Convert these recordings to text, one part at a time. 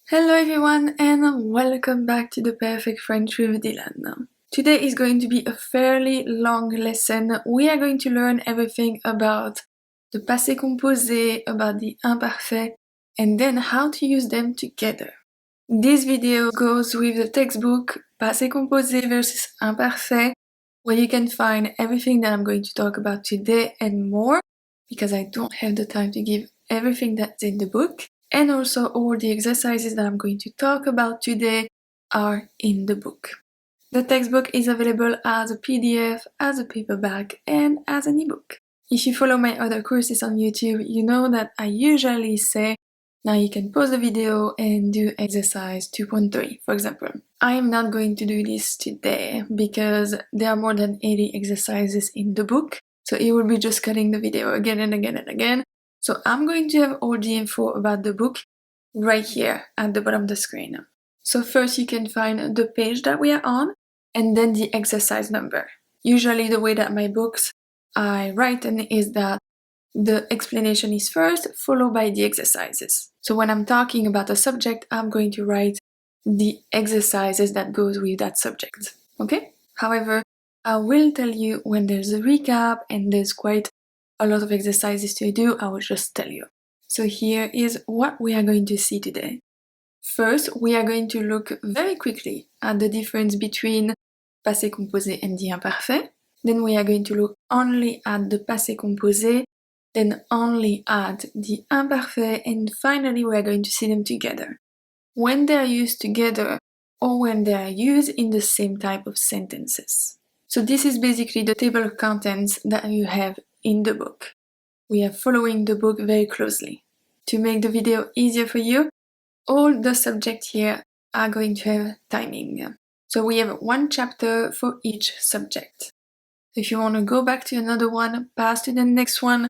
Hello everyone and welcome back to the Perfect French with Dylan. Today is going to be a fairly long lesson. We are going to learn everything about the passé composé, about the imparfait, and then how to use them together. This video goes with the textbook Passé composé versus imparfait, where you can find everything that I'm going to talk about today and more, because I don't have the time to give everything that's in the book. And also all the exercises that I'm going to talk about today are in the book. The textbook is available as a PDF, as a paperback, and as an ebook. If you follow my other courses on YouTube, you know that I usually say, now you can pause the video and do exercise 2.3, for example. I am not going to do this today because there are more than 80 exercises in the book, so it will be just cutting the video again and again and again. So I'm going to have all the info about the book right here at the bottom of the screen. So first you can find the page that we are on and then the exercise number. Usually the way that my books I write them is that the explanation is first, followed by the exercises. So when I'm talking about a subject, I'm going to write the exercises that goes with that subject, okay? However, I will tell you when there's a recap and there's quite a lot of exercises to do, I will just tell you. So here is what we are going to see today. First, we are going to look very quickly at the difference between passé composé and the imparfait. Then we are going to look only at the passé composé, then only at the imparfait, and finally we are going to see them together. When they are used together or when they are used in the same type of sentences. So this is basically the table of contents that you have in the book. We are following the book very closely. To make the video easier for you, all the subjects here are going to have timing. So we have one chapter for each subject. If you want to go back to another one, pass to the next one,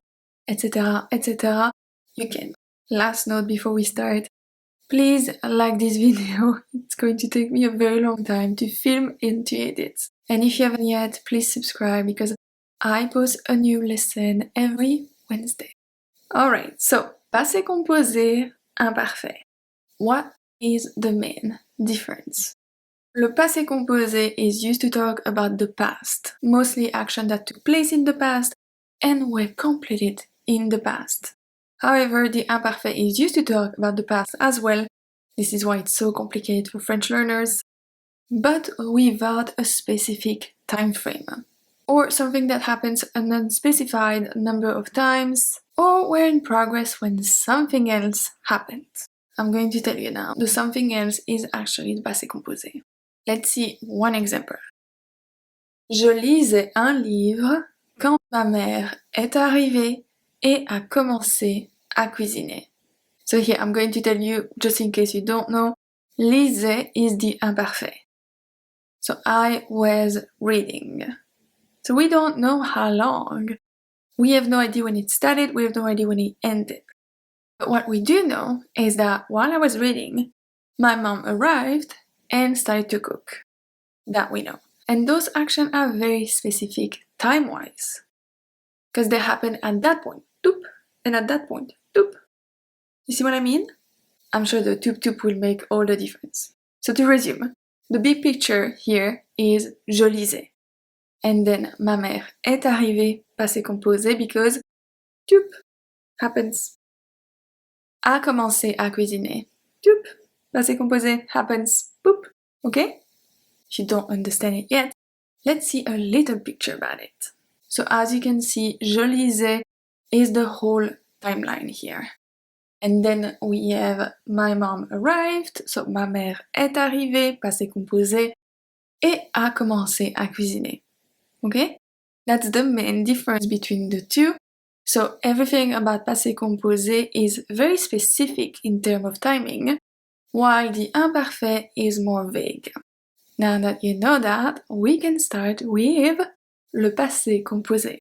etc., etc., you can. Last note before we start, please like this video. It's going to take me a very long time to film and to edit. And if you haven't yet, please subscribe because I post a new lesson every Wednesday. Alright, so passé composé, imparfait. What is the main difference? Le passé composé is used to talk about the past, mostly action that took place in the past and were completed in the past. However, the imparfait is used to talk about the past as well. This is why it's so complicated for French learners, but without a specific time frame, or something that happens an unspecified number of times, or we're in progress when something else happened. I'm going to tell you now, the something else is actually the passé composé. Let's see one example. Je lisais un livre quand ma mère est arrivée et a commencé à cuisiner. So here I'm going to tell you, just in case you don't know, lisais is the imparfait. So I was reading. So we don't know how long. We have no idea when it started, we have no idea when it ended. But what we do know is that while I was reading, my mom arrived and started to cook. That we know. And those actions are very specific time-wise. Because they happen at that point, toop, and at that point, toop. You see what I mean? I'm sure the toop toop will make all the difference. So to resume, the big picture here is je lisais. And then ma mère est arrivée, passé composé, because toop happens. A commencé à cuisiner. Toop, passé composé happens. Boop. Okay? If you don't understand it yet, let's see a little picture about it. So as you can see, je lisais is the whole timeline here. And then we have my mom arrived, so ma mère est arrivée, passé composé, et a commencé à cuisiner. Okay? That's the main difference between the two. So everything about passé composé is very specific in terms of timing, while the imparfait is more vague. Now that you know that, we can start with le passé composé.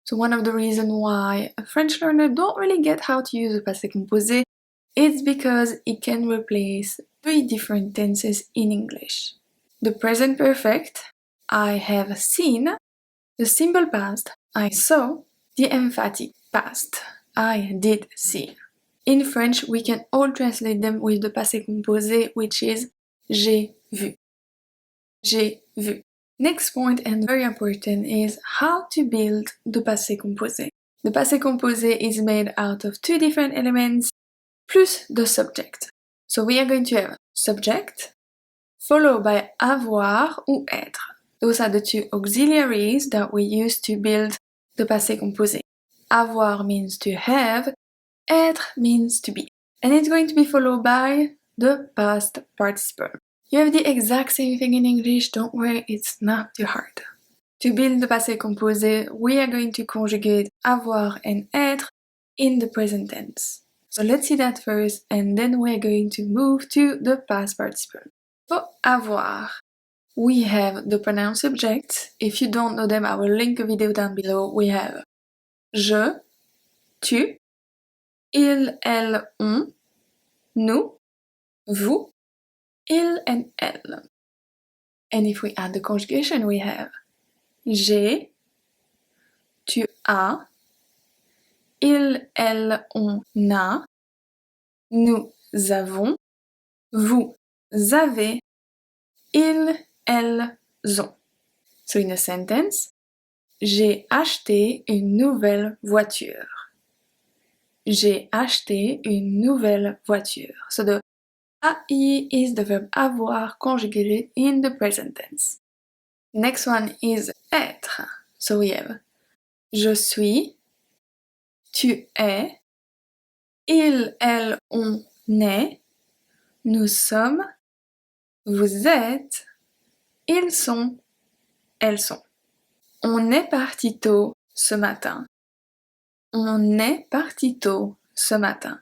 So one of the reasons why a French learner don't really get how to use the passé composé is because it can replace 3 different tenses in English. The present perfect, I have seen, the simple past, I saw, the emphatic past, I did see. In French, we can all translate them with the passé composé, which is j'ai vu. J'ai vu. Next point, and very important, is how to build the passé composé. The passé composé is made out of two different elements plus the subject. So we are going to have subject followed by avoir ou être. Those are the two auxiliaries that we use to build the passé composé. Avoir means to have, être means to be. And it's going to be followed by the past participle. You have the exact same thing in English, don't worry, it's not too hard. To build the passé composé, we are going to conjugate avoir and être in the present tense. So let's see that first, and then we're going to move to the past participle. For avoir, we have the pronoun subjects. If you don't know them, I will link a video down below. We have je, tu, il, elle, on, nous, vous, il and elle. And if we add the conjugation, we have j'ai, tu as, il, elle, on a, nous avons, vous avez, ils, elles ont. So in a sentence, j'ai acheté une nouvelle voiture. J'ai acheté une nouvelle voiture. So the AI is the verb avoir conjugated in the present tense. Next one is être. So we have je suis, tu es, il, elle, on est, nous sommes, vous êtes, ils sont, elles sont. On est parti tôt ce matin. On est parti tôt ce matin.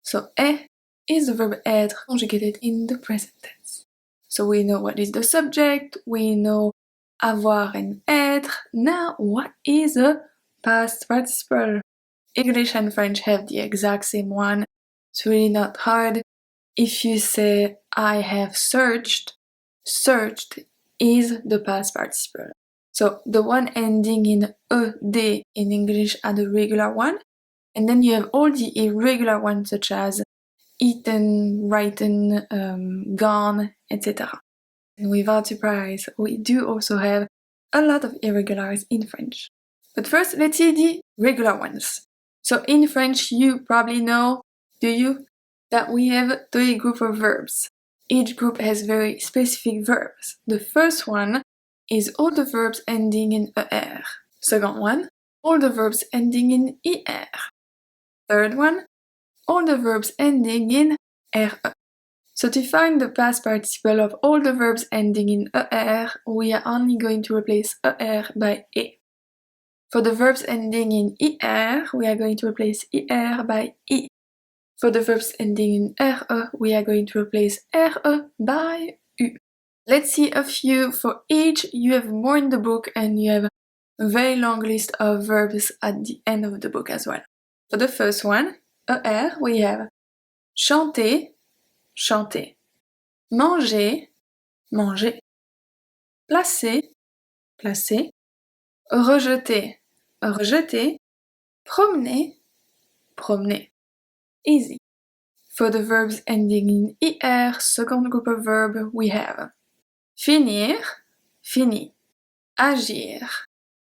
So est is the verb être conjugated in the present tense. So we know what is the subject, we know avoir and être. Now what is a past participle? English and French have the exact same one. It's really not hard. If you say I have searched, searched is the past participle. So the one ending in ed in English are the regular one, and then you have all the irregular ones such as eaten, written, gone, etc. And without surprise, we do also have a lot of irregulars in French. But first, let's see the regular ones. So in French, you probably know, do you, that we have 3 groups of verbs. Each group has very specific verbs. The first one is all the verbs ending in er. Second one, all the verbs ending in ir. Third one, all the verbs ending in re. So to find the past participle of all the verbs ending in er, we are only going to replace er by e. For the verbs ending in ir, we are going to replace ir by i. For the verbs ending in re, we are going to replace re by u. Let's see a few for each. You have more in the book and you have a very long list of verbs at the end of the book as well. For the first one, er, we have chanter, chanter, manger, manger, placer, placer, rejeter, rejeter, promener, promener. Easy. For the verbs ending in ir, second group of verb, we have finir, fini, agir,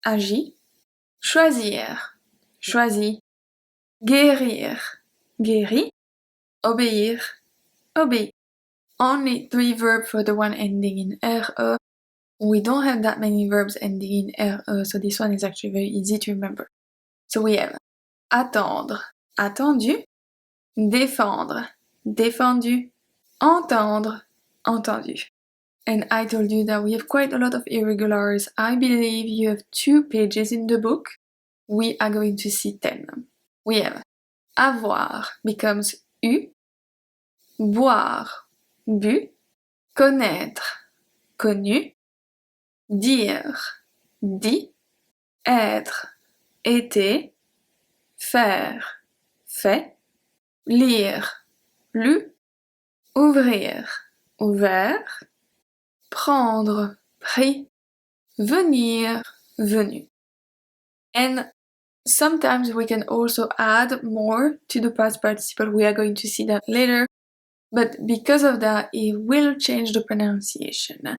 agi, choisir, choisi, guérir, guéri, obéir, obéi. Only 3 verbs for the one ending in re. We don't have that many verbs ending in re, so this one is actually very easy to remember. So we have attendre, attendu, défendre, défendu, entendre, entendu. And I told you that we have quite a lot of irregulars. I believe you have 2 pages in the book. We are going to see 10. We have avoir becomes eu, boire, bu, connaître, connu, dire, dit, être, été, faire, fait, lire, lu, ouvrir, ouvert, prendre, pris, venir, venu. And Sometimes we can also add more to the past participle. We are going to see that later. But because of that, it will change the pronunciation.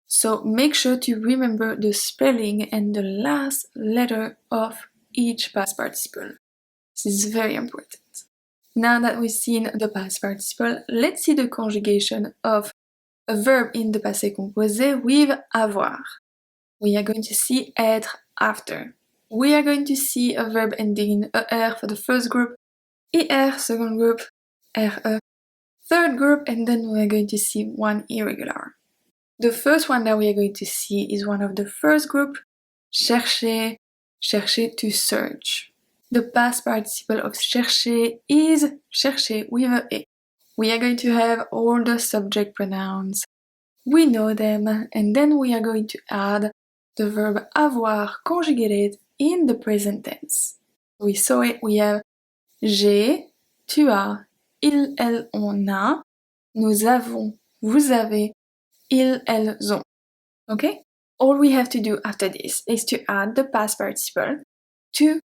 So make sure to remember the spelling and the last letter of each past participle. This is very important. Now that we've seen the past participle, let's see the conjugation of a verb in the passé composé with avoir. We are going to see être after. We are going to see a verb ending in er for the first group, ir second group, re third group, and then we're going to see one irregular. The first one that we are going to see is one of the first group, chercher, chercher to search. The past participle of chercher is chercher with a e. We are going to have all the subject pronouns. We know them, and then we are going to add the verb avoir conjugated in the present tense. We saw it, we have j'ai, tu as, il, elle, on a, nous avons, vous avez, ils, elles ont. Okay? All we have to do after this is to add the past participle to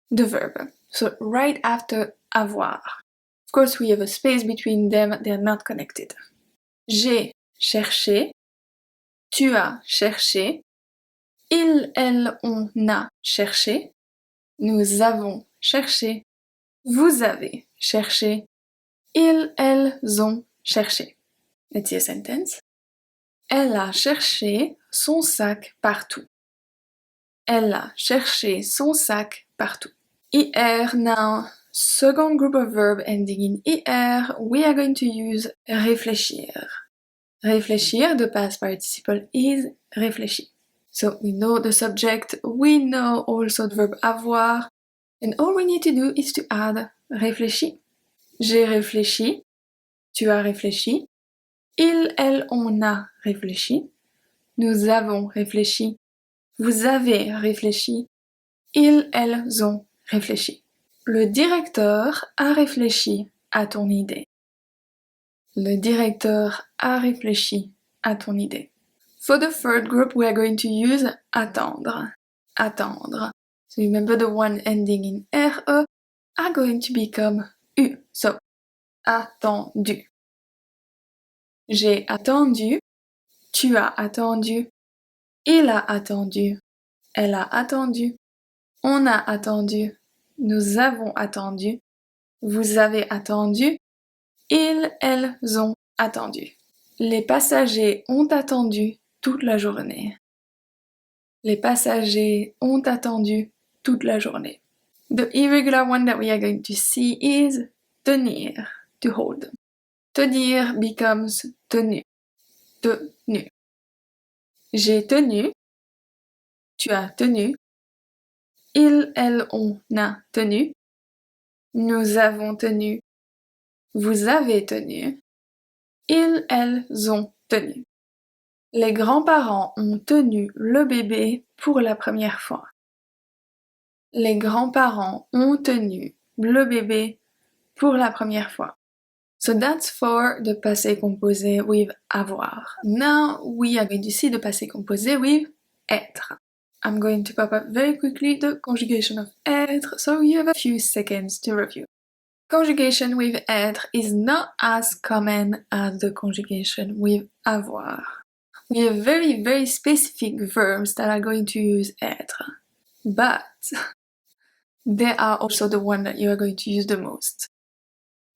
the verb. So right after avoir. Of course, we have a space between them, they're not connected. J'ai cherché, tu as cherché, il, elle, on a cherché, nous avons cherché, vous avez cherché, ils, elles ont cherché. Let's see a sentence. Elle a cherché son sac partout. Elle a cherché son sac partout. IR now, second group of verb ending in IR, we are going to use réfléchir. Réfléchir, the past participle is réfléchi. So we know the subject, we know also the verb avoir, and all we need to do is to add réfléchi. J'ai réfléchi, tu as réfléchi, il, elle, on a réfléchi, nous avons réfléchi, vous avez réfléchi, ils, elles ont réfléchi. Le directeur a réfléchi à ton idée. Le directeur a réfléchi à ton idée. For the third group, we are going to use attendre. Attendre. So remember the one ending in RE are going to become U. So, attendu. J'ai attendu, tu as attendu, il a attendu, elle a attendu, on a attendu, nous avons attendu, vous avez attendu, ils, elles ont attendu. Les passagers ont attendu toute la journée. Les passagers ont attendu toute la journée. The irregular one that we are going to see is tenir, to hold. Tenir becomes tenu. Tenu. J'ai tenu, tu as tenu, ils, elles, on a tenu, nous avons tenu, vous avez tenu, ils, elles ont tenu. Les grands-parents ont tenu le bébé pour la première fois. Les grands-parents ont tenu le bébé pour la première fois. So that's for the passé composé with avoir. Now we are going to see the passé composé with être. I'm going to pop up very quickly the conjugation of être, so you have a few seconds to review. Conjugation with être is not as common as the conjugation with avoir. We have very, very specific verbs that are going to use être, but they are also the one that you are going to use the most.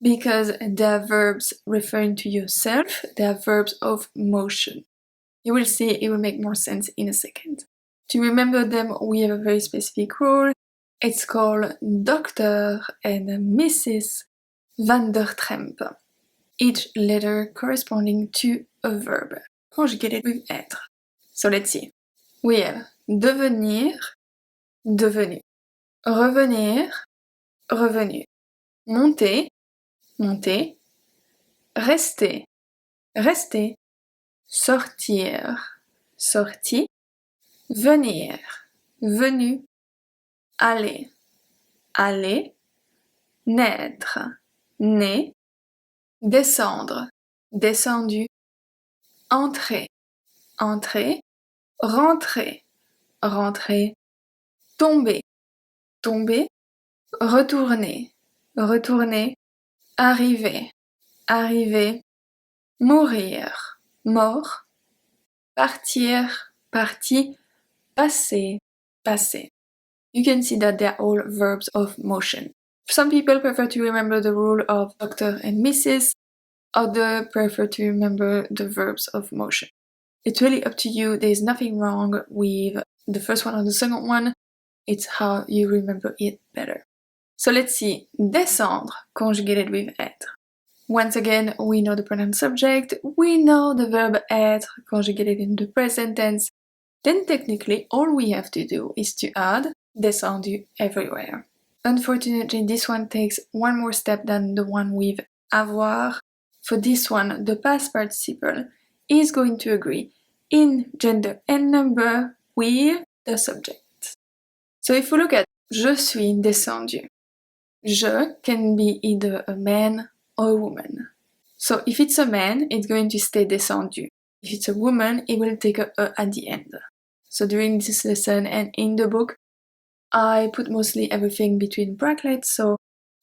Because they are verbs referring to yourself, they are verbs of motion. You will see it will make more sense in a second. To remember them, we have a very specific rule. It's called Dr. and Mrs. van der Tremp. Each letter corresponding to a verb, conjugated with être. So let's see. We have devenir, devenu. Revenir, revenu. Monter, monter. Rester, rester. Sortir, sorti. Venir, venu. Aller, aller. Naître, né. Descendre, descendu. Entrer, entrer. Rentrer, rentrer. Tomber, tomber, retourner, retourner, arriver, arriver, mourir, mort, partir, parti, passer, passer. You can see that they're all verbs of motion. Some people prefer to remember the rule of Dr. and Mrs. Others prefer to remember the verbs of motion. It's really up to you. There's nothing wrong with the first one or the second one. It's how you remember it better. So let's see. Descendre, conjugated with être. Once again, we know the pronoun subject. We know the verb être, conjugated in the present tense. Then technically, all we have to do is to add descendu everywhere. Unfortunately, this one takes one more step than the one with avoir. For this one, the past participle is going to agree in gender and number with the subject. So if we look at je suis descendu, je can be either a man or a woman. So if it's a man, it's going to stay descendu. If it's a woman, it will take a E at the end. So during this lesson and in the book, I put mostly everything between brackets, so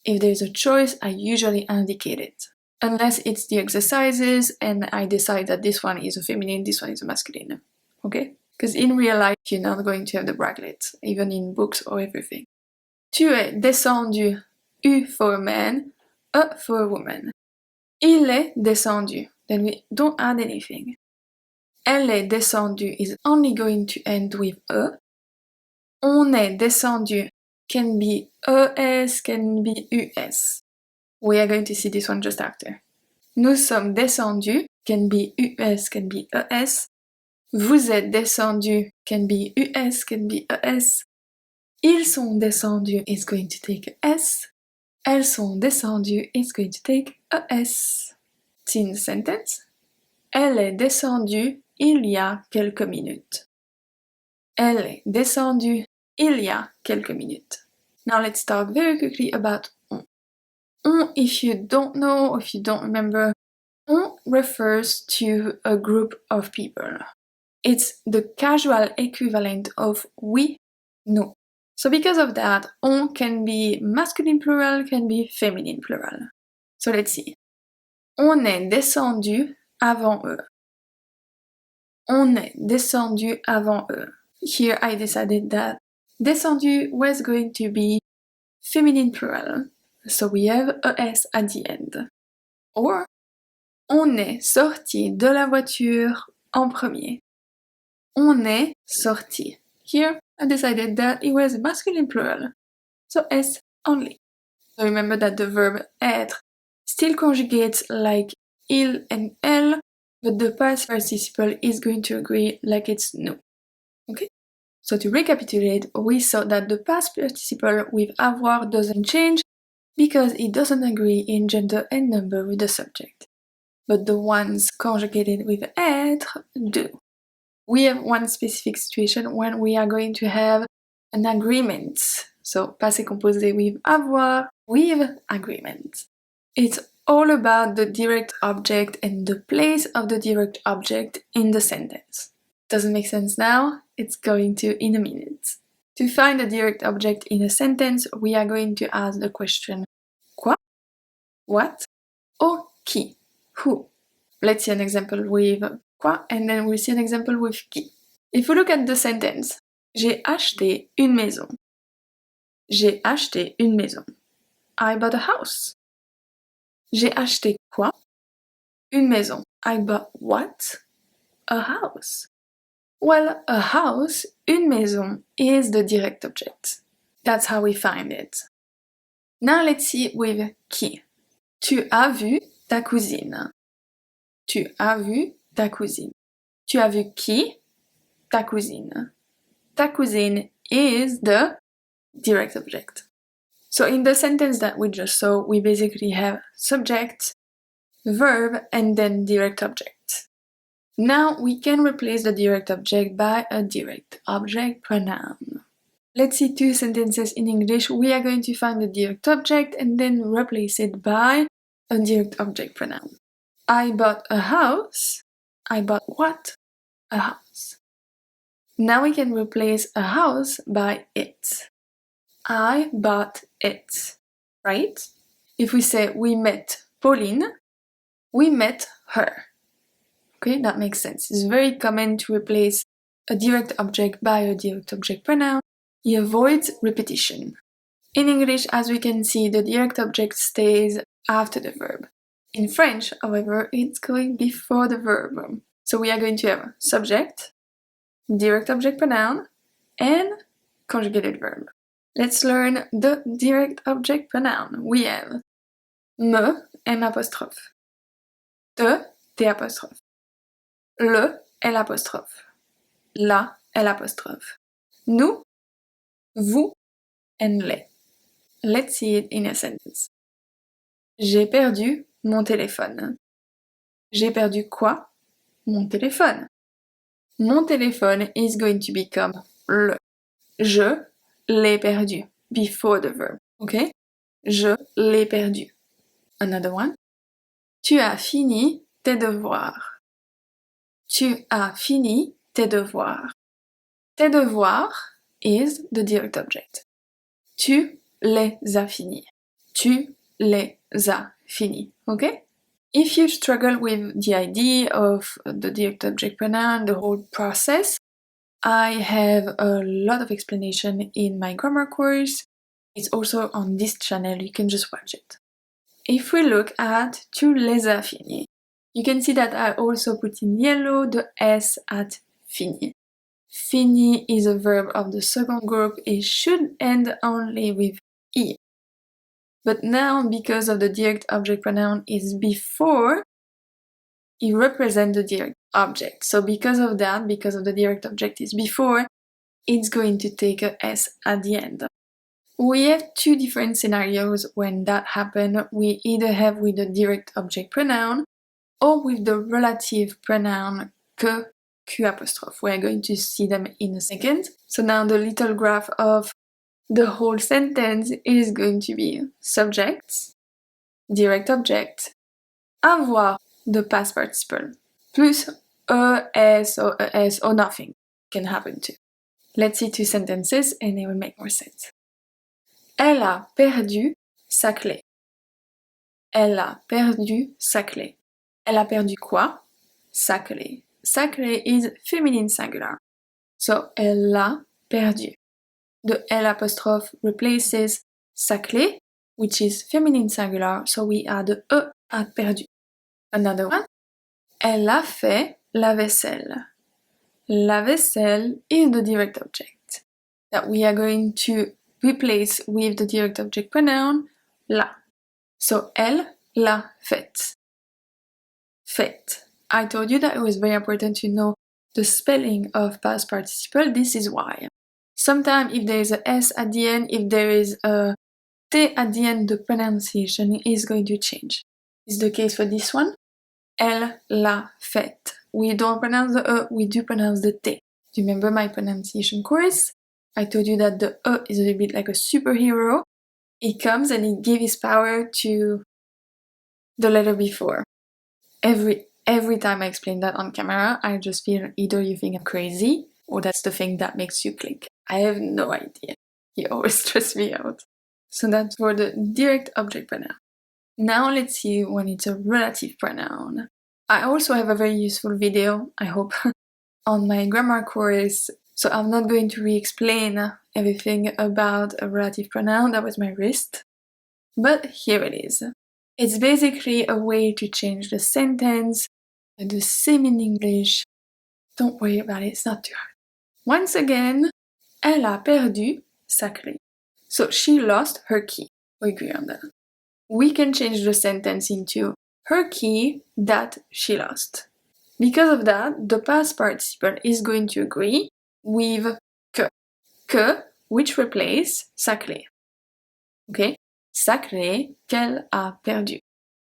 if there's a choice, I usually indicate it. Unless it's the exercises and I decide that this one is a feminine, this one is a masculine. Okay? Because in real life, you're not going to have the brackets, even in books or everything. Tu es descendu, U for a man, E for a woman. Il est descendu, then we don't add anything. Elle est descendue is only going to end with E. On est descendu can be ES, can be US. We are going to see this one just after. Nous sommes descendus can be US, can be ES. Vous êtes descendu can be US, can be ES. Ils sont descendus is going to take S. Elles sont descendues is going to take ES. It's in the sentence. Elle est descendue il y a quelques minutes. Elle est descendue il y a quelques minutes. Now let's talk very quickly about on. On, if you don't know, or if you don't remember, on refers to a group of people. It's the casual equivalent of we, nous. So because of that, on can be masculine plural, can be feminine plural. So let's see. On est descendu avant eux. On est descendu avant eux. Here I decided that descendu was going to be feminine plural. So we have a S at the end. Or, on est sorti de la voiture en premier. On est sorti. Here, I decided that it was masculine plural. So S only. So remember that the verb être still conjugates like il and elle, but the past participle is going to agree like it's nous. Okay? So to recapitulate, we saw that the past participle with avoir doesn't change because it doesn't agree in gender and number with the subject. But the ones conjugated with être do. We have one specific situation when we are going to have an agreement. So passé composé with avoir with agreement. It's all about the direct object and the place of the direct object in the sentence. Doesn't make sense now? It's going to in a minute. To find the direct object in a sentence, we are going to ask the question quoi, what, or qui, who. Let's see an example with quoi, and then we'll see an example with qui. If we look at the sentence, j'ai acheté une maison. J'ai acheté une maison. I bought a house. J'ai acheté quoi? Une maison. I bought what? A house. Well, a house, une maison, is the direct object. That's how we find it. Now let's see with qui. Tu as vu ta cousine. Tu as vu ta cousine. Tu as vu qui? Ta cousine. Ta cousine is the direct object. So in the sentence that we just saw, we basically have subject, verb, and then direct object. Now we can replace the direct object by a direct object pronoun. Let's see two sentences in English. We are going to find the direct object and then replace it by a direct object pronoun. I bought a house. I bought what? A house. Now we can replace a house by it. I bought it, right? If we say we met Pauline, we met her. Okay, that makes sense. It's very common to replace a direct object by a direct object pronoun. It avoids repetition. In English, as we can see, the direct object stays after the verb. In French, however, it's going before the verb. So we are going to have subject, direct object pronoun, and conjugated verb. Let's learn the direct object pronoun. We have me, M apostrophe, te, T apostrophe, le, L apostrophe, la, L apostrophe, nous, vous, and les. Let's see it in a sentence. J'ai perdu mon téléphone. J'ai perdu quoi? Mon téléphone. Mon téléphone is going to become le. Je l'ai perdu before the verb. Okay? Je l'ai perdu. Another one. Tu as fini tes devoirs. Tu as fini tes devoirs. Tes devoirs is the direct object. Tu les as finis. Tu les as finis. Okay? If you struggle with the idea of the direct object pronoun, the whole process, I have a lot of explanation in my grammar course. It's also on this channel, you can just watch it. If we look at tu les as finis, you can see that I also put in yellow the S at fini. Fini is a verb of the second group, it should end only with I. But now, because of the direct object pronoun is before, it represents the direct object. So because of that, because of the direct object is before, it's going to take a S at the end. We have two different scenarios when that happens. We either have with the direct object pronoun or with the relative pronoun que, Q apostrophe. We're going to see them in a second. So now the little graph of the whole sentence is going to be subject, direct object, avoir, the past participle, plus es or nothing can happen too. Let's see two sentences and they will make more sense. Elle a perdu sa clé. Elle a perdu sa clé. Elle a perdu quoi? Sa clé. Sa clé is feminine singular. So, elle l'a perdu. The L apostrophe replaces sa clé, which is feminine singular, so we add the E at perdu. Another one. Elle a fait la vaisselle. La vaisselle is the direct object that we are going to replace with the direct object pronoun la. So, elle l'a faite. Faite. I told you that it was very important to know the spelling of past participle. This is why. Sometimes if there is a S at the end, if there is a T at the end, the pronunciation is going to change. Is the case for this one. Elle l'a faite. We don't pronounce the E, we do pronounce the T. Do you remember my pronunciation course? I told you that the E is a little bit like a superhero. It comes and it gives his power to the letter before. Every time I explain that on camera, I just feel either you think I'm crazy or that's the thing that makes you click. I have no idea. You always stress me out. So that's for the direct object pronoun. Now let's see when it's a relative pronoun. I also have a very useful video, I hope, on my grammar course. So I'm not going to re-explain everything about a relative pronoun, that was my wrist. But here it is. It's basically a way to change the sentence, the same in English. Don't worry about it, it's not too hard. Once again, elle a perdu sa clé. So she lost her key. We agree on that. We can change the sentence into her key that she lost. Because of that, the past participle is going to agree with que, which replaces sa clé. Okay? Sa clé qu'elle a perdu.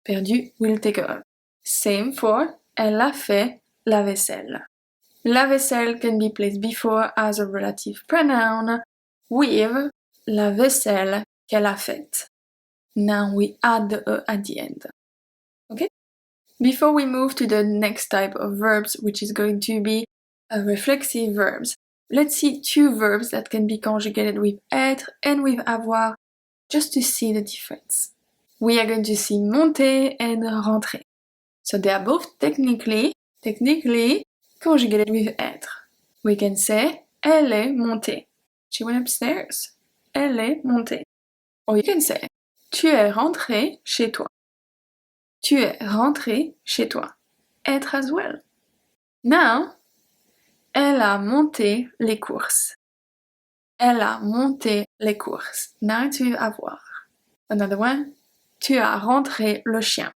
Perdu will take a. Same for elle a fait la vaisselle. La vaisselle can be placed before as a relative pronoun with la vaisselle qu'elle a faite. Now we add the E at the end. Okay? Before we move to the next type of verbs, which is going to be reflexive verbs, let's see two verbs that can be conjugated with être and with avoir, just to see the difference. We are going to see monter and rentrer. So they are both technically conjugated with être. We can say elle est montée. She went upstairs. Elle est montée. Or you can say tu es rentré chez toi. Tu es rentré chez toi. Être as well. Now, elle a monté les courses. Elle a monté les courses. Now it's with avoir. Another one. Tu as rentré le chien.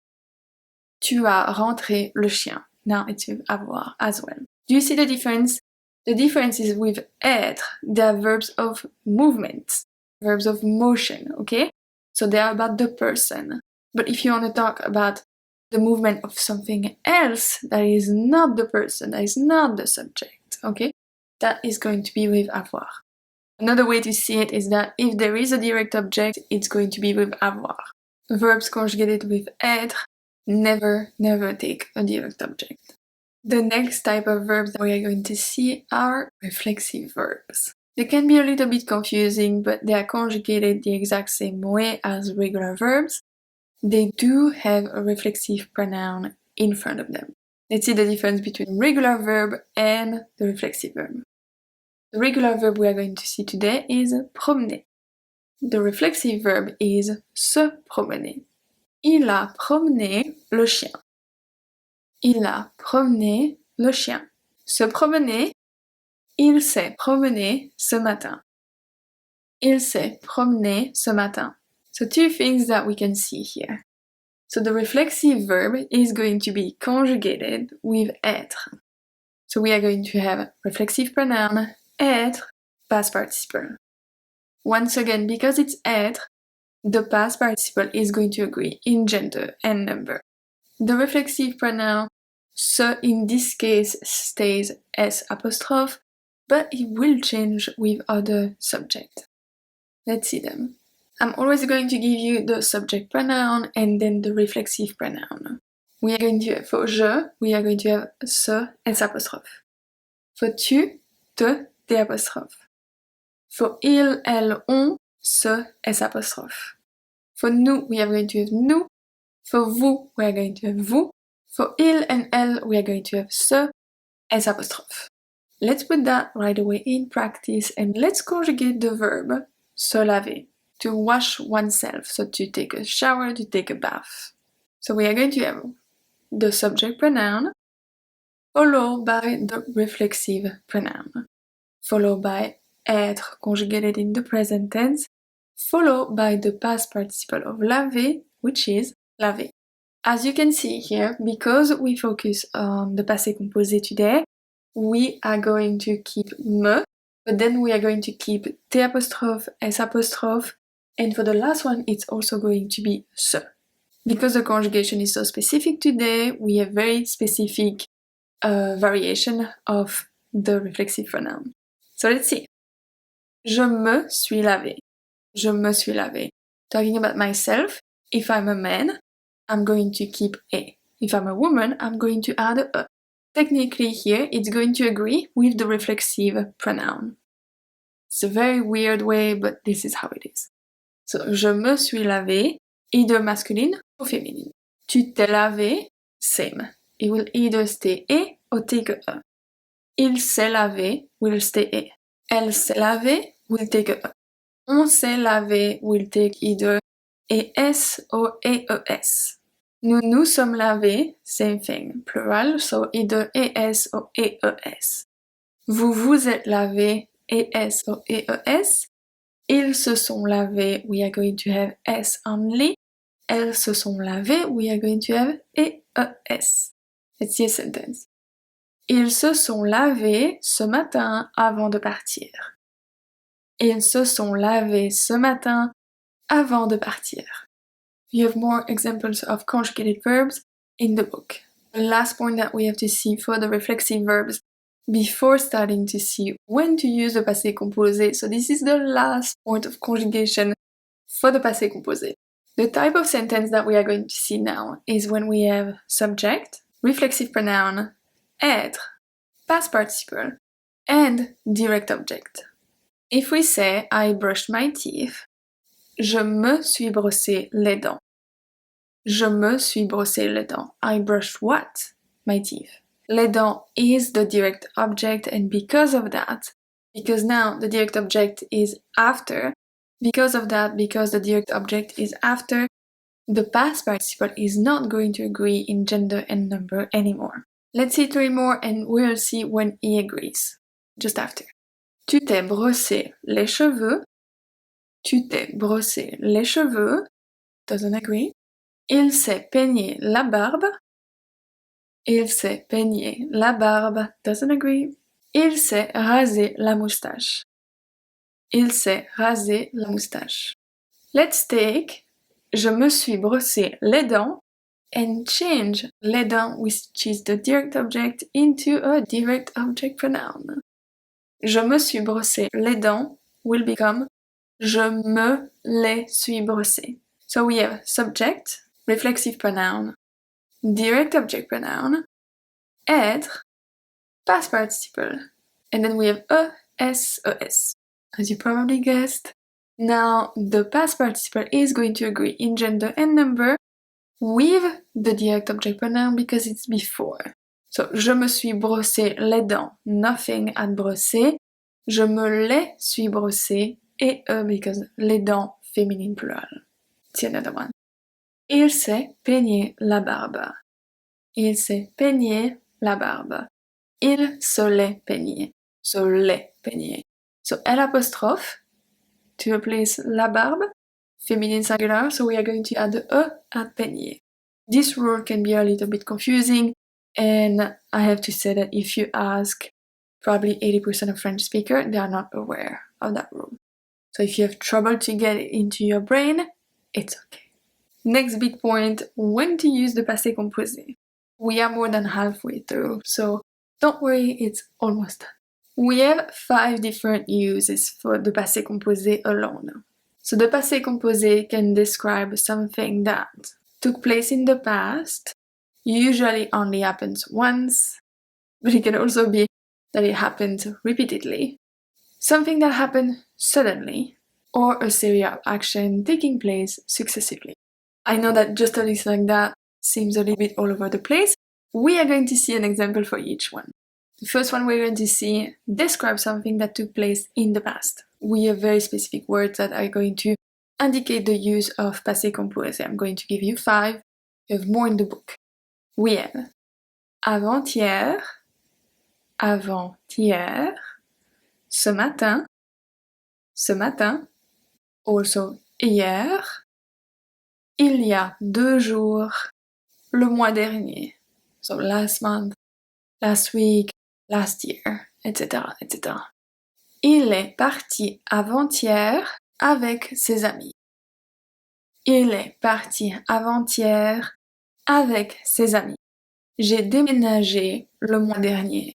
Tu as rentré le chien. Now it's with avoir as well. Do you see the difference? The difference is with être, they are verbs of movement, verbs of motion, okay? So they are about the person. But if you want to talk about the movement of something else that is not the person, that is not the subject, okay? That is going to be with avoir. Another way to see it is that if there is a direct object, it's going to be with avoir. Verbs conjugated with être never take a direct object. The next type of verbs that we are going to see are reflexive verbs. They can be a little bit confusing, but they are conjugated the exact same way as regular verbs. They do have a reflexive pronoun in front of them. Let's see the difference between regular verb and the reflexive verb. The regular verb we are going to see today is promener. The reflexive verb is se promener. Il a promené le chien. Il a promené le chien. Se promener, il s'est promené ce matin. Il s'est promené ce matin. So two things that we can see here. So the reflexive verb is going to be conjugated with être. So we are going to have reflexive pronoun, être, past participle. Once again, because it's être, the past participle is going to agree in gender and number. The reflexive pronoun se in this case stays S apostrophe, but it will change with other subject. Let's see them. I'm always going to give you the subject pronoun and then the reflexive pronoun. We are going to have, for je, we are going to have se, S apostrophe. For tu, te, T apostrophe. For il, elle, on, se, S apostrophe. For nous, we are going to have nous. For vous, we are going to have vous. For il and elle, we are going to have se, S apostrophe. Let's put that right away in practice and let's conjugate the verb se laver, to wash oneself, so to take a shower, to take a bath. So we are going to have the subject pronoun followed by the reflexive pronoun, followed by être conjugated in the present tense, followed by the past participle of laver, which is laver. As you can see here, because we focus on the passé composé today, we are going to keep me, but then we are going to keep T apostrophe, S apostrophe, and for the last one, it's also going to be se. Because the conjugation is so specific today, we have very specific variation of the reflexive pronoun. So let's see. Je me suis lavé. Je me suis lavé. Talking about myself, if I'm a man, I'm going to keep a. If I'm a woman, I'm going to add a. Technically here, it's going to agree with the reflexive pronoun. It's a very weird way, but this is how it is. So, je me suis lavé, either masculine or feminine. Tu t'es lavé, same. It will either stay a or take a. Il s'est lavé will stay a. Elle s'est lavée will take a. On s'est lavé will take either es or aes. Nous nous sommes lavés, same thing, plural, so either es or aes. Vous vous êtes lavés, es or aes. Ils se sont lavés, we are going to have s only. Elles se sont lavées, we are going to have aes. Let's see a sentence. Ils se sont lavés ce matin avant de partir. Ils se sont lavés ce matin avant de partir. You have more examples of conjugated verbs in the book. The last point that we have to see for the reflexive verbs before starting to see when to use the passé composé. So this is the last point of conjugation for the passé composé. The type of sentence that we are going to see now is when we have subject, reflexive pronoun, être, past participle, and direct object. If we say I brushed my teeth, je me suis brossé les dents. Je me suis brossé les dents. I brushed what? My teeth. Les dents is the direct object, and because of that, because now the direct object is after, because of that, because the direct object is after, the past participle is not going to agree in gender and number anymore. Let's see 3 more and we'll see when he agrees. Just after. Tu t'es brossé les cheveux. Tu t'es brossé les cheveux. Doesn't agree. Il s'est peigné la barbe. Il s'est peigné la barbe. Doesn't agree. Il s'est rasé la moustache. Il s'est rasé la moustache. Let's take je me suis brossé les dents and change les dents, which is the direct object, into a direct object pronoun. Je me suis brossé les dents will become je me les suis brossé. So we have subject, reflexive pronoun, direct object pronoun, être, past participle, and then we have es, as you probably guessed. Now the past participle is going to agree in gender and number with the direct object pronoun because it's before. So je me suis brossé les dents, nothing at brosser. Je me les suis brossé et because les dents féminine plural. It's another one. Il s'est peigné la barbe. Il s'est peigné la barbe. Il se l'est peigné. Se l'est peigné. So L apostrophe to replace la barbe, feminine singular, so we are going to add the at peigné. This rule can be a little bit confusing, and I have to say that if you ask probably 80% of French speakers, they are not aware of that rule. So if you have trouble to get it into your brain, it's okay. Next big point, when to use the passé composé. We are more than halfway through, so don't worry, it's almost done. We have 5 different uses for the passé composé alone. So the passé composé can describe something that took place in the past, usually only happens once, but it can also be that it happened repeatedly, something that happened suddenly, or a series of actions taking place successively. I know that just a list like that seems a little bit all over the place. We are going to see an example for each one. The first one we're going to see describes something that took place in the past. We have very specific words that are going to indicate the use of passé composé. I'm going to give you 5. You have more in the book. We have avant-hier, avant-hier, ce matin, also hier, il y a 2 jours, le mois dernier, so last month, last week, last year, etc., etc. Il est parti avant-hier avec ses amis. Il est parti avant-hier avec ses amis. J'ai déménagé le mois dernier.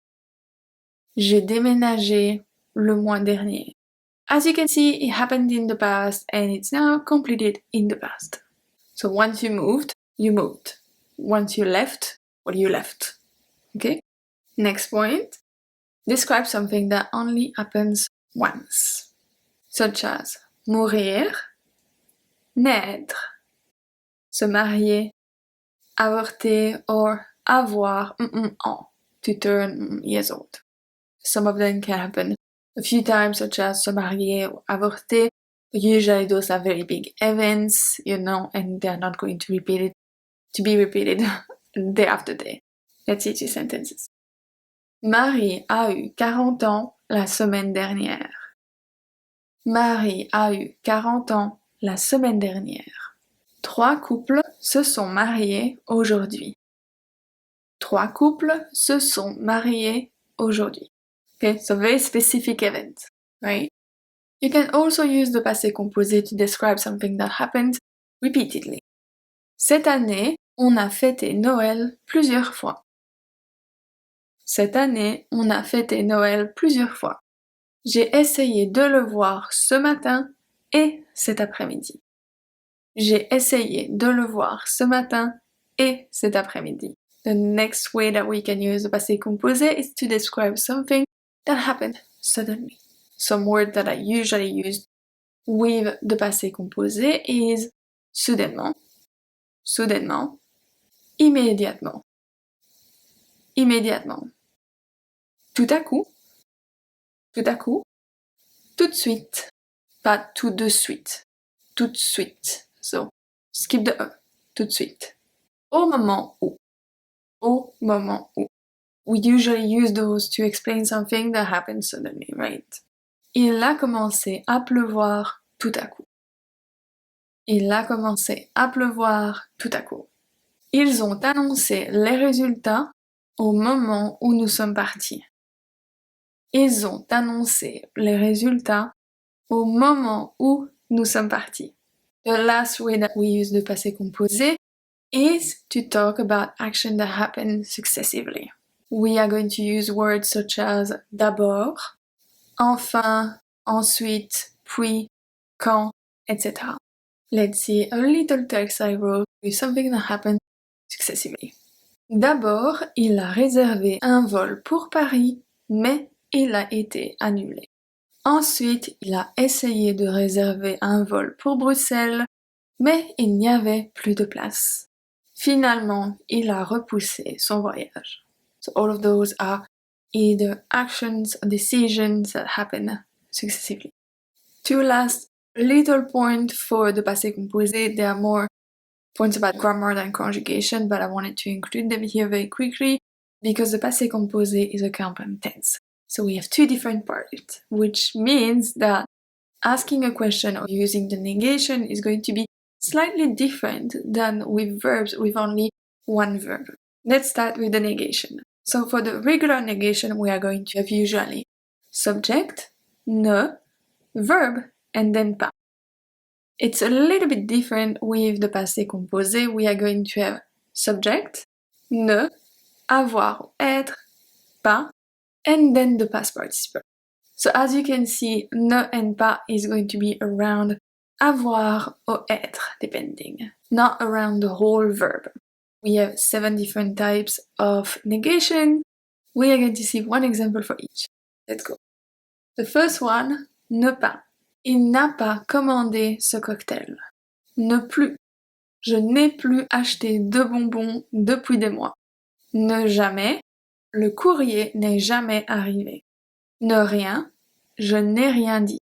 J'ai déménagé le mois dernier. As you can see, it happened in the past and it's now completed in the past. So once you moved, you moved. Once you left, well, you left. Okay? Next point. Describe something that only happens once, such as mourir, naître, se marier, avorter, or avoir en, to turn years old. Some of them can happen a few times, such as se marier or avorter, but usually those are very big events, and they're not going to be repeated day after day. Let's see 2 sentences. Marie a eu 40 ans la semaine dernière. Marie a eu 40 ans la semaine dernière. 3 couples se sont mariés aujourd'hui. 3 couples se sont mariés aujourd'hui. Okay, so very specific event, right? You can also use the passé composé to describe something that happened repeatedly. Cette année, on a fêté Noël plusieurs fois. Cette année, on a fêté Noël plusieurs fois. J'ai essayé de le voir ce matin et cet après-midi. J'ai essayé de le voir ce matin et cet après-midi. The next way that we can use the passé composé is to describe something that happened suddenly. Some word that I usually use with the passé composé is soudainement, soudainement, immédiatement, immédiatement, tout à coup, tout à coup, tout de suite, pas tout de suite, tout de suite. So, skip the E, tout de suite. Au moment où, au moment où. We usually use those to explain something that happened suddenly, right? Il a commencé à pleuvoir tout à coup. Il a commencé à pleuvoir tout à coup. Ils ont annoncé les résultats au moment où nous sommes partis. Ils ont annoncé les résultats au moment où nous sommes partis. The last way that we use the passé composé is to talk about action that happened successively. We are going to use words such as d'abord, enfin, ensuite, puis, quand, etc. Let's see a little text I wrote with something that happened successively. D'abord, il a réservé un vol pour Paris, mais il a été annulé. Ensuite, il a essayé de réserver un vol pour Bruxelles, mais il n'y avait plus de place. Finalement, il a repoussé son voyage. So all of those are either actions or decisions that happen successively. Two last little points for the passé composé. There are more points about grammar than conjugation, but I wanted to include them here very quickly because the passé composé is a compound tense. So we have two different parts, which means that asking a question or using the negation is going to be slightly different than with verbs with only one verb. Let's start with the negation. So for the regular negation, we are going to have usually subject, ne, verb, and then pas. It's a little bit different with the passé composé. We are going to have subject, ne, avoir, être, pas, and then the past participle. So as you can see, ne and pas is going to be around avoir or être, depending, not around the whole verb. We have 7 different types of negation. We are going to see one example for each. Let's go. The first one, ne pas. Il n'a pas commandé ce cocktail. Ne plus. Je n'ai plus acheté de bonbons depuis des mois. Ne jamais. Le courrier n'est jamais arrivé. Ne rien. Je n'ai rien dit.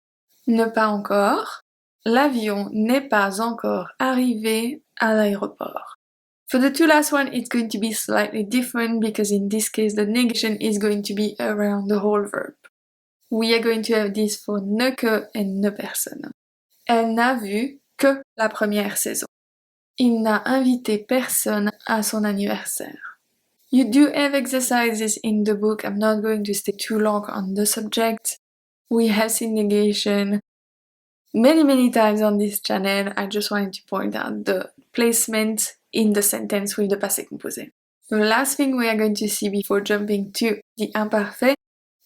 Ne pas encore. L'avion n'est pas encore arrivé à l'aéroport. For the two last one, it's going to be slightly different because in this case the negation is going to be around the whole verb. We are going to have this for ne que and ne personne. Elle n'a vu que la première saison. Il n'a invité personne à son anniversaire. You do have exercises in the book. I'm not going to stay too long on the subject. We have seen negation many times on this channel. I just wanted to point out the placement in the sentence with the passé composé. The last thing we are going to see before jumping to the imparfait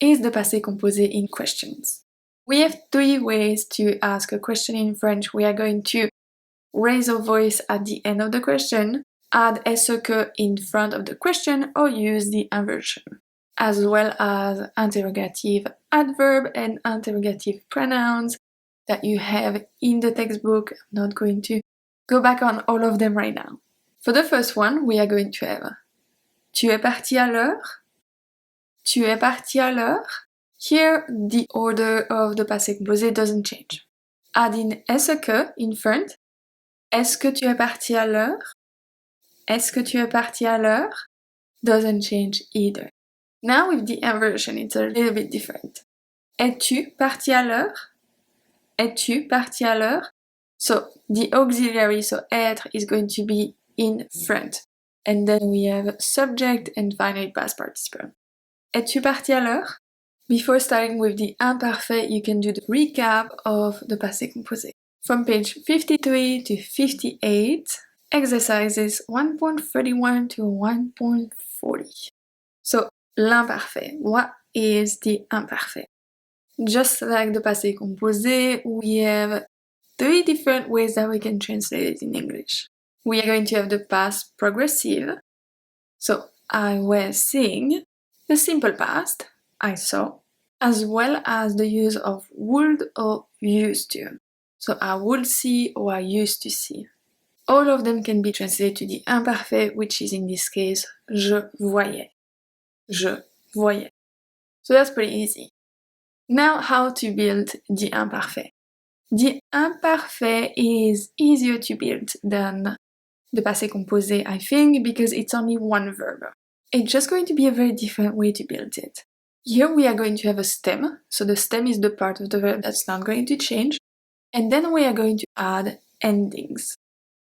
is the passé composé in questions. We have 3 ways to ask a question in French. We are going to raise our voice at the end of the question, add est-ce que in front of the question, or use the inversion, as well as interrogative adverb and interrogative pronouns that you have in the textbook. I'm not going to go back on all of them right now. For the first one, we are going to have tu es parti à l'heure? Tu es parti à l'heure? Here, the order of the passé composé doesn't change. Adding est-ce que in front. Est-ce que tu es parti à l'heure? Est-ce que tu es parti à l'heure? Doesn't change either. Now with the inversion, it's a little bit different. Es-tu parti à l'heure? Es-tu parti à l'heure? So the auxiliary, so être, is going to be in front. And then we have subject and finally past participle. Es-tu parti à l'heure? Before starting with the imparfait, you can do the recap of the passé composé. From page 53 to 58, exercises 1.31 to 1.40. So, l'imparfait. What is the imparfait? Just like the passé composé, we have 3 different ways that we can translate it in English. We are going to have the past progressive. So, I was seeing. The simple past, I saw. as well as the use of would or used to. So I would see or I used to see. All of them can be translated to the imparfait, which is in this case, je voyais. Je voyais. So that's pretty easy. Now how to build the imparfait. The imparfait is easier to build than the passé composé, I think, because it's only one verb. It's just going to be a very different way to build it. Here we are going to have a stem, so the stem is the part of the verb that's not going to change, and then we are going to add endings.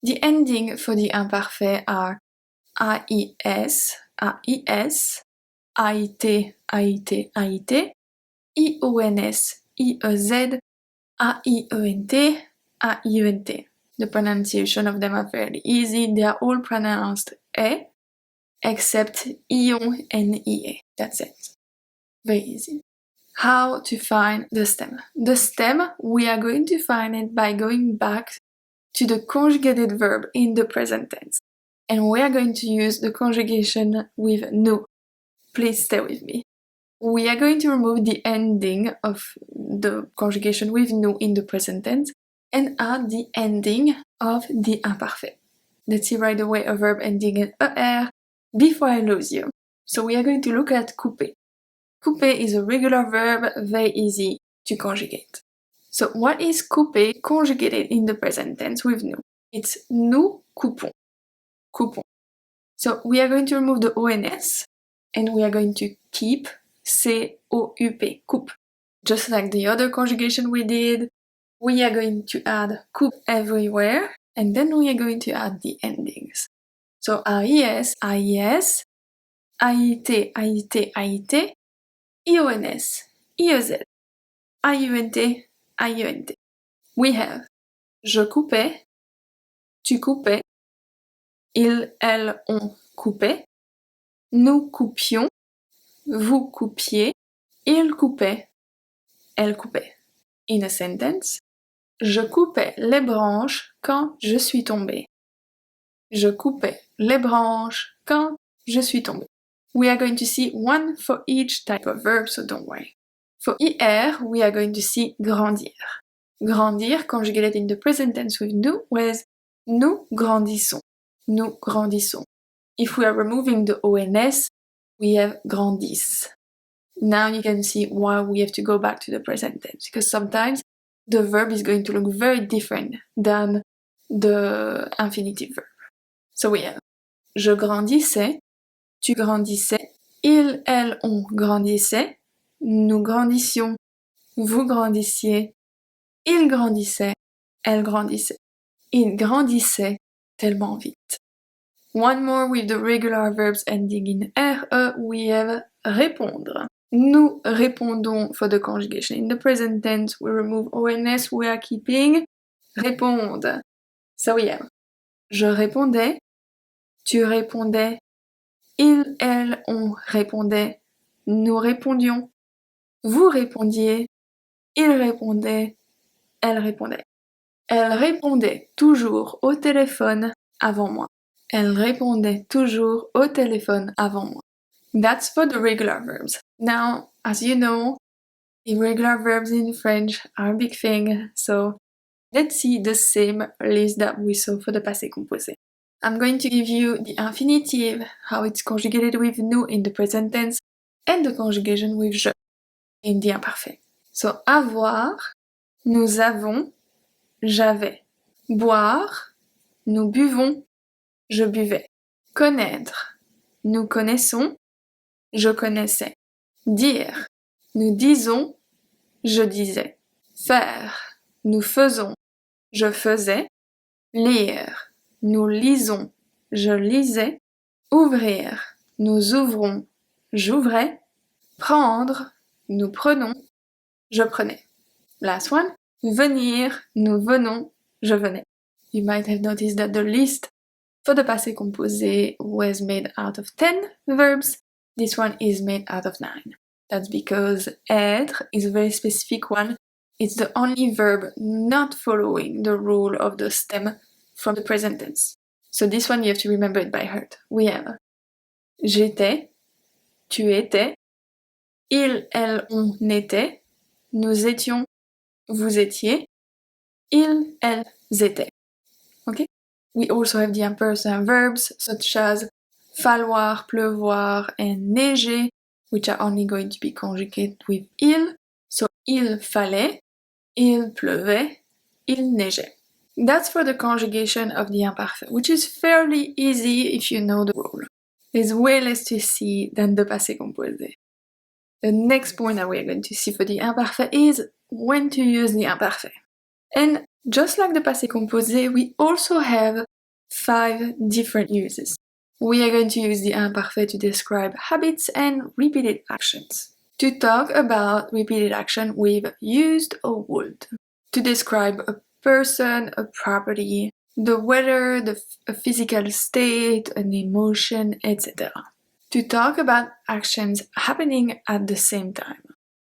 The ending for the imparfait are AIS, AIS, AIT, AIT, AIT, IONS, IEZ, AIENT, AIENT. The pronunciation of them are fairly easy. They are all pronounced E, except ion and ie. That's it. Very easy. How to find the stem? The stem, we are going to find it by going back to the conjugated verb in the present tense. And we are going to use the conjugation with nous. Please stay with me. We are going to remove the ending of the conjugation with nous in the present tense and add the ending of the imparfait. Let's see right away a verb ending in er before I lose you. So we are going to look at couper. Couper is a regular verb, very easy to conjugate. So what is couper conjugated in the present tense with nous? It's nous coupons. Coupons. So we are going to remove the ONS and we are going to keep C-O-U-P, coupe. Just like the other conjugation we did, we are going to add coupe everywhere and then we are going to add the endings. So AIS, AIS, AIT, AIT, AIT, IONS, IEZ, AIENT, AIENT. We have je coupais, tu coupais, ils, elles, on coupait, nous coupions, vous coupiez, il coupait, elle coupait. In a sentence, je coupais les branches quand je suis tombée. Je coupais les branches quand je suis tombée. We are going to see one for each type of verb, so don't worry. For IR, we are going to see grandir. Grandir, conjugated in the present tense with nous, was nous grandissons. Nous grandissons. If we are removing the ONS, we have grandissent. Now you can see why we have to go back to the present tense, because sometimes the verb is going to look very different than the infinitive verb. So we have je grandissais, tu grandissais, il, elle, on grandissait, nous grandissions, vous grandissiez, il grandissait, elle grandissait. Il grandissait tellement vite. One more with the regular verbs ending in RE, we have répondre. Nous répondons for the conjugation. In the present tense, we remove ONS, we are keeping répondre. So we have je répondais, tu répondais, il, elle, on répondait, nous répondions, vous répondiez, il répondait, elle répondait. Elle répondait toujours au téléphone avant moi. Elle répondait toujours au téléphone avant moi. That's for the regular verbs. Now, as you know, irregular verbs in French are a big thing, so let's see the same list that we saw for the passé composé. I'm going to give you the infinitive, how it's conjugated with nous in the present tense, and the conjugation with je in the imparfait. So, avoir, nous avons, j'avais. Boire, nous buvons, je buvais. Connaître, nous connaissons, je connaissais. Dire, nous disons, je disais. Faire, nous faisons, je faisais. Lire, nous lisons, je lisais. Ouvrir, nous ouvrons, j'ouvrais. Prendre, nous prenons, je prenais. Last one. Venir, nous venons, je venais. You might have noticed that the list for the passé composé was made out of 10 verbs. This one is made out of 9. That's because être is a very specific one. It's the only verb not following the rule of the stem from the present tense. So this one you have to remember it by heart. We have j'étais, tu étais, Il, elle, on était. Nous étions, vous étiez. Ils, elles étaient. Okay? We also have the impersonal verbs such as falloir, pleuvoir, and neiger, which are only going to be conjugated with il. So il fallait, il pleuvait, il neigeait. That's for the conjugation of the imparfait, which is fairly easy if you know the rule. There's way less to see than the passé composé. The next point that we're going to see for the imparfait is when to use the imparfait. And just like the passé composé, we also have 5 different uses. We are going to use the imparfait to describe habits and repeated actions. To talk about repeated action, we've used a would. To describe a person, a property, the weather, a physical state, an emotion, etc. To talk about actions happening at the same time.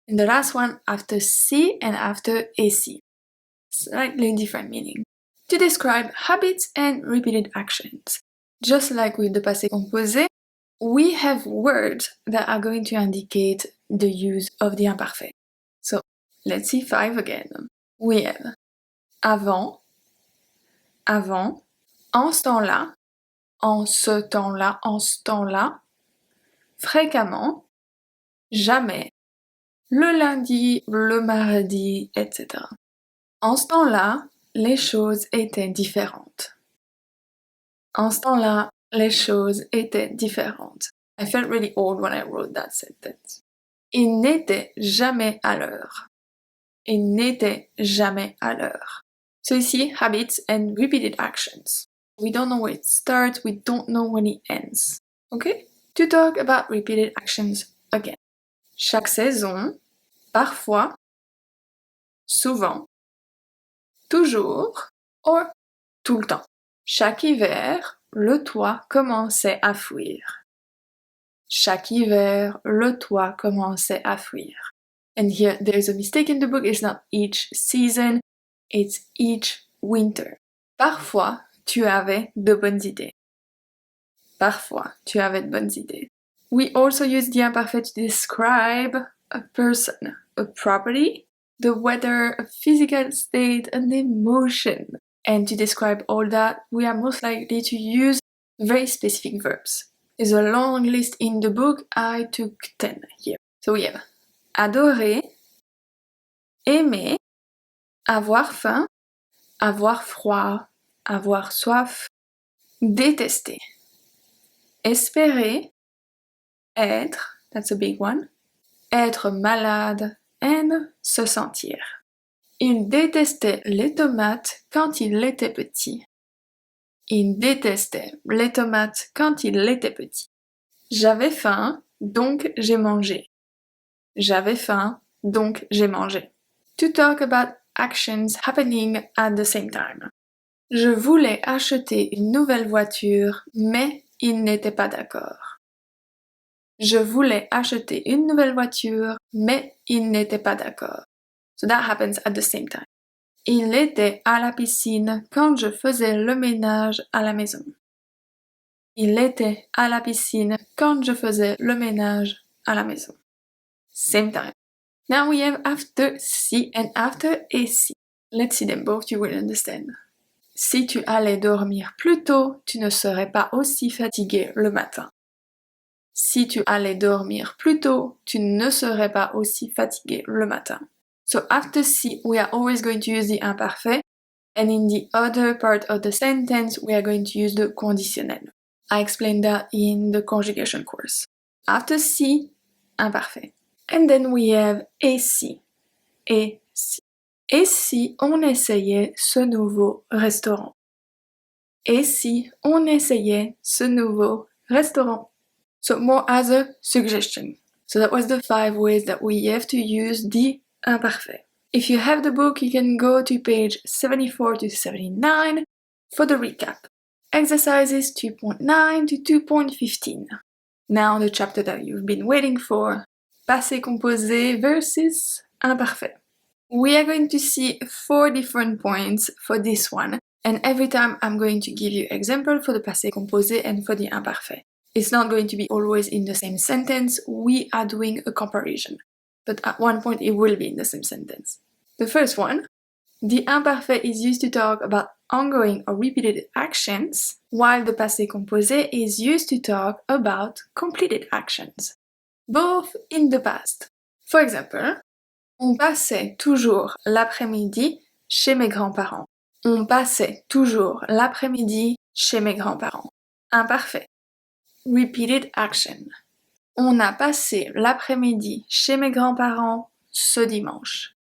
And the last one after si and after esi. Slightly different meaning. To describe habits and repeated actions. Just like with the passé composé, we have words that are going to indicate the use of the imparfait. So let's see 5 again. We have avant, avant, en ce temps-là, en ce temps-là, en ce temps-là, fréquemment, jamais, le lundi, le mardi, etc. En ce temps-là, les choses étaient différentes. En ce temps-là, les choses étaient différentes. I felt really old when I wrote that sentence. Il n'était jamais à l'heure. Il n'était jamais à l'heure. So ici, habits and repeated actions. We don't know where it starts, we don't know when it ends. Okay? To talk about repeated actions again. Chaque saison, parfois, souvent, toujours, or tout le temps. Chaque hiver, le toit commençait à fuir. Chaque hiver, le toit commençait à fuir. And here there's a mistake in the book, it's not each season, it's each winter. Parfois, tu avais de bonnes idées. Parfois, tu avais de bonnes idées. We also use the imparfait to describe a person, a property, the weather, a physical state, an emotion. And to describe all that, we are most likely to use very specific verbs. There's a long list in the book, I took 10 here. So we have adorer, aimer, avoir faim, avoir froid, avoir soif, détester, espérer, être, that's a big one, être malade, and se sentir. Il détestait les tomates quand il était petit. Il détestait les tomates quand il était petit. J'avais faim, donc j'ai mangé. J'avais faim, donc j'ai mangé. To talk about actions happening at the same time. Je voulais acheter une nouvelle voiture, mais il n'était pas d'accord. Je voulais acheter une nouvelle voiture, mais il n'était pas d'accord. So that happens at the same time. Il était à la piscine quand je faisais le ménage à la maison. Il était à la piscine quand je faisais le ménage à la maison. Same time. Now we have after si and after et si. Let's see them both, you will understand. Si tu allais dormir plus tôt, tu ne serais pas aussi fatigué le matin. Si tu allais dormir plus tôt, tu ne serais pas aussi fatigué le matin. So after si, we are always going to use the imparfait, and in the other part of the sentence, we are going to use the conditionnel. I explained that in the conjugation course. After si, imparfait. And then we have et si. Et si. Et si on essayait ce nouveau restaurant? Et si on essayait ce nouveau restaurant? So more as a suggestion. So that was the 5 ways that we have to use the imparfait. If you have the book, you can go to page 74 to 79 for the recap. Exercises 2.9 to 2.15. Now the chapter that you've been waiting for, Passé composé versus imparfait. We are going to see 4 different points for this one, and every time I'm going to give you example for the passé composé and for the imparfait. It's not going to be always in the same sentence. We are doing a comparison. But at one point it will be in the same sentence. The first one, the imparfait is used to talk about ongoing or repeated actions, while the passé composé is used to talk about completed actions, both in the past. For example, on passait toujours l'après-midi chez mes grands-parents. On passait toujours l'après-midi chez mes grands-parents. Imparfait. Repeated action. On a passé l'après-midi chez mes grands-parents ce dimanche.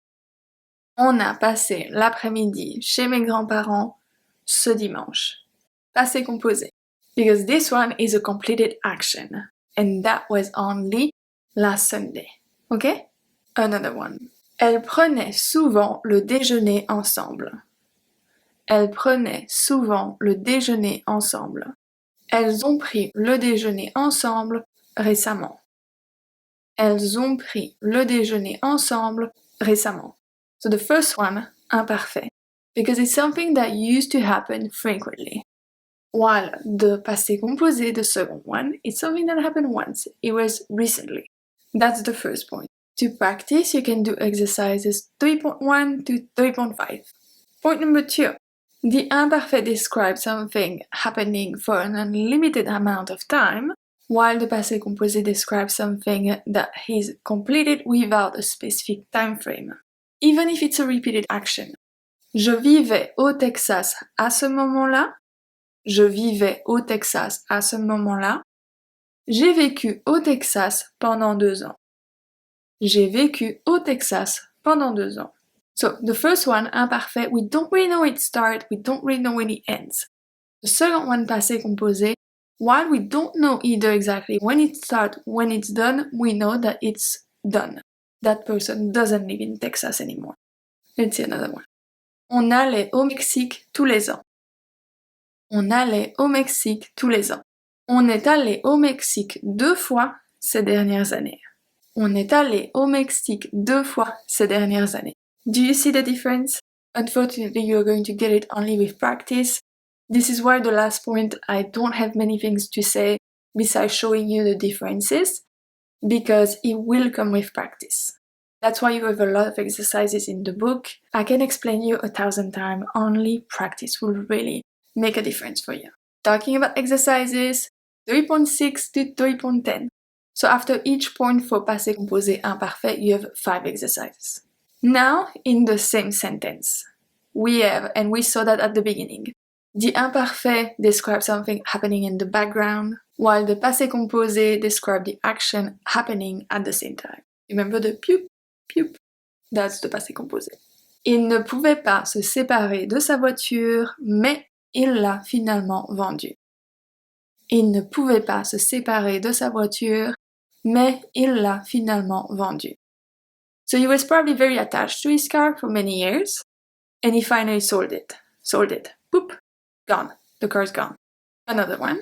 On a passé l'après-midi chez mes grands-parents ce dimanche. Passé composé. Because this one is a completed action. And that was only last Sunday. Okay? Another one. Elles prenaient souvent le déjeuner ensemble. Elles prenaient souvent le déjeuner ensemble. Elles ont pris le déjeuner ensemble récemment. Elles ont pris le déjeuner ensemble récemment. So the first one, imparfait, because it's something that used to happen frequently. While the passé composé, the second one, it's something that happened once. It was recently. That's the first point. To practice, you can do exercises 3.1 to 3.5. Point number 2. The imparfait describes something happening for an unlimited amount of time, while the passé composé describes something that is completed without a specific time frame. Even if it's a repeated action. Je vivais au Texas à ce moment-là. Je vivais au Texas à ce moment-là. J'ai vécu au Texas pendant 2 ans. J'ai vécu au Texas pendant 2 ans. So, the first one, imparfait, we don't really know it starts, we don't really know when it ends. The second one, passé composé, while we don't know either exactly when it starts, when it's done, we know that it's done. That person doesn't live in Texas anymore. Let's see another one. On allait au Mexique tous les ans. On allait au Mexique tous les ans. On est allé au Mexique 2 fois ces dernières années. On est allé au Mexique 2 fois ces dernières années. Do you see the difference? Unfortunately, you're going to get it only with practice. This is why the last point I don't have many things to say besides showing you the differences, because it will come with practice. That's why you have a lot of exercises in the book. I can explain you 1,000 times, only practice will really make a difference for you. Talking about exercises, 3.6 to 3.10. So after each point for passé composé imparfait, you have 5 exercises. Now, in the same sentence, we have, and we saw that at the beginning, the imparfait describes something happening in the background, while the passé composé describes the action happening at the same time. Remember the pioup, pioup? That's the passé composé. Il ne pouvait pas se séparer de sa voiture, mais il l'a finalement vendue. Il ne pouvait pas se séparer de sa voiture, mais il l'a finalement vendue. So he was probably very attached to his car for many years, and he finally sold it. Sold it. Boop. Gone. The car's gone. Another one.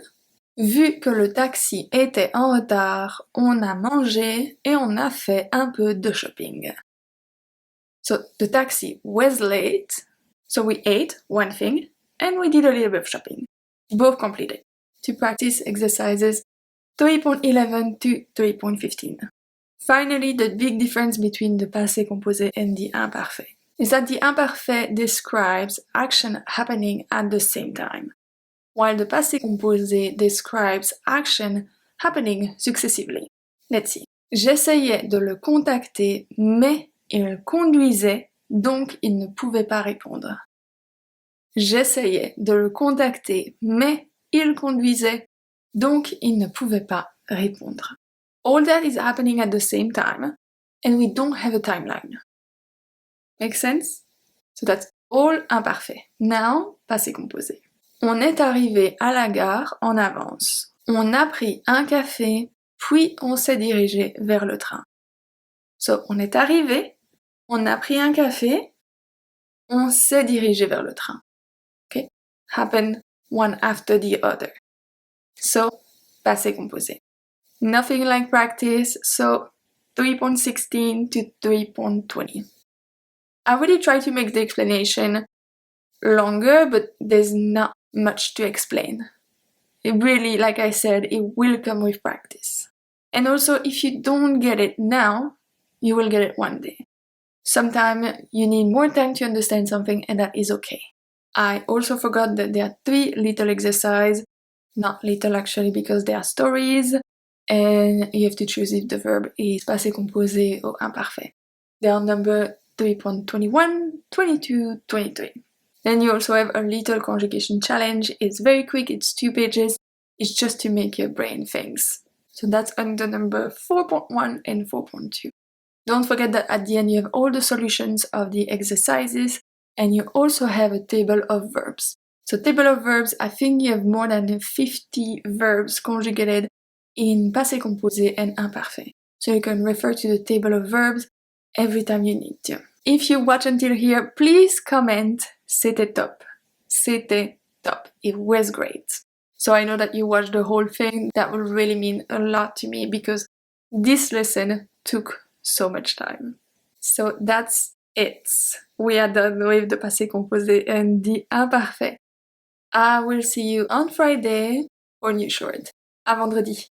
Vu que le taxi était en retard, on a mangé et on a fait un peu de shopping. So the taxi was late, so we ate one thing, and we did a little bit of shopping. Both completed. To practice exercises 3.11 to 3.15. Finally, the big difference between the passé composé and the imparfait is that the imparfait describes action happening at the same time, while the passé composé describes action happening successively. Let's see. J'essayais de le contacter, mais il conduisait, donc il ne pouvait pas répondre. J'essayais de le contacter, mais il conduisait, donc il ne pouvait pas répondre. All that is happening at the same time, and we don't have a timeline. Make sense? So that's all imparfait. Now, passé composé. On est arrivé à la gare en avance. On a pris un café, puis on s'est dirigé vers le train. So, on est arrivé, on a pris un café, on s'est dirigé vers le train. Okay? Happened one after the other. So, passé composé. Nothing like practice, so 3.16 to 3.20. I really try to make the explanation longer, but there's not much to explain. It really, like I said, it will come with practice. And also, if you don't get it now, you will get it one day. Sometimes you need more time to understand something, and that is okay. I also forgot that there are 3 little exercises, not little actually because they are stories, and you have to choose if the verb is passé composé or imparfait. They are number 3.21, 22, 23. Then you also have a little conjugation challenge. It's very quick, it's 2 pages. It's just to make your brain think. So that's under number 4.1 and 4.2. Don't forget that at the end you have all the solutions of the exercises, and you also have a table of verbs. So table of verbs, I think you have more than 50 verbs conjugated in passé composé and imparfait. So you can refer to the table of verbs every time you need to. If you watch until here, please comment c'était top. C'était top. It was great. So I know that you watched the whole thing. That will really mean a lot to me because this lesson took so much time. So that's it. We are done with the passé composé and the imparfait. I will see you on Friday for a new short. À vendredi.